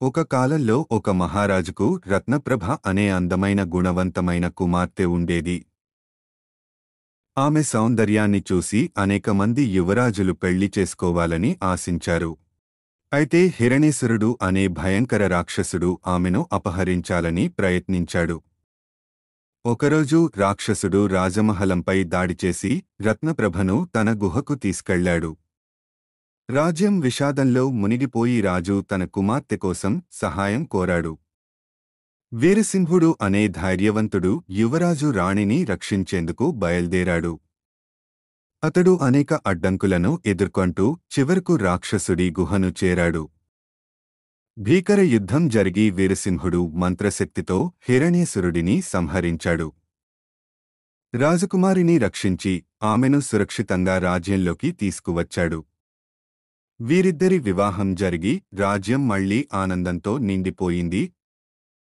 ఒక కాలంలో ఒక మహారాజుకు రత్నప్రభ అనే అందమైన గుణవంతమైన కుమార్తె ఉండేది. ఆమె సౌందర్యాన్ని చూసి అనేకమంది యువరాజులు పెళ్లి చేసుకోవాలని ఆశించారు. అయితే హిరణ్యసురుడు అనే భయంకర రాక్షసుడు ఆమెను అపహరించాలని ప్రయత్నించాడు. ఒకరోజు రాక్షసుడు రాజమహలంపై దాడిచేసి రత్నప్రభను తన గుహకు తీసుకెళ్లాడు. రాజ్యం విషాదంలో మునిగిపోయి రాజు తన కుమార్తె కోసం సహాయం కోరాడు. వీరసింహుడు అనే ధైర్యవంతుడు యువరాజు రాణిని రక్షించేందుకు బయల్దేరాడు. అతడు అనేక అడ్డంకులను ఎదుర్కొంటూ చివరకు రాక్షసుడి గుహను చేరాడు. భీకర యుద్ధం జరిగి వీరసింహుడు మంత్రశక్తితో హిరణ్యసురుడిని సంహరించాడు. రాజకుమారిని రక్షించి ఆమెను సురక్షితంగా రాజ్యంలోకి తీసుకువచ్చాడు. వీరిద్దరి వివాహం జరిగి రాజ్యం మళ్లీ ఆనందంతో నిండిపోయింది.